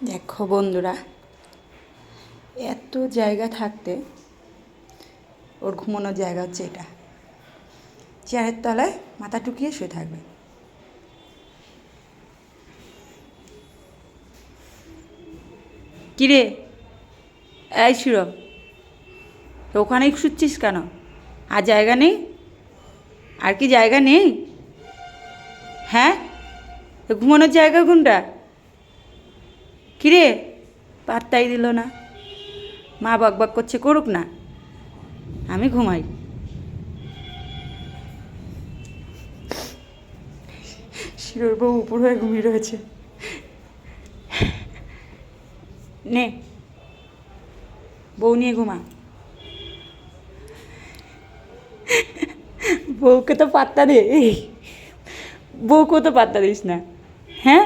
দেখো বন্ধুরা, এত জায়গা থাকতে ওর ঘুমানোর জায়গা হচ্ছে এটা। চেয়ারের তলায় মাথা টুকিয়ে শুয়ে থাকবে। কিরে, এই শুরো, ওখানেই শুচ্ছিস কেন? আর জায়গা নেই? আর কি জায়গা নেই? হ্যাঁ, ঘুমানোর জায়গা কোনটা? কিরে, পাত্তাই দিল না। মা বকবক করছে, করুক না, আমি ঘুমাই। শিরোর বউ উপর হয়ে ঘুমিয়ে রয়েছে। নে, বউ নিয়ে ঘুমা। বউকে তো পাত্তা দে, বউকেও তো পাত্তা দিস না। হ্যাঁ,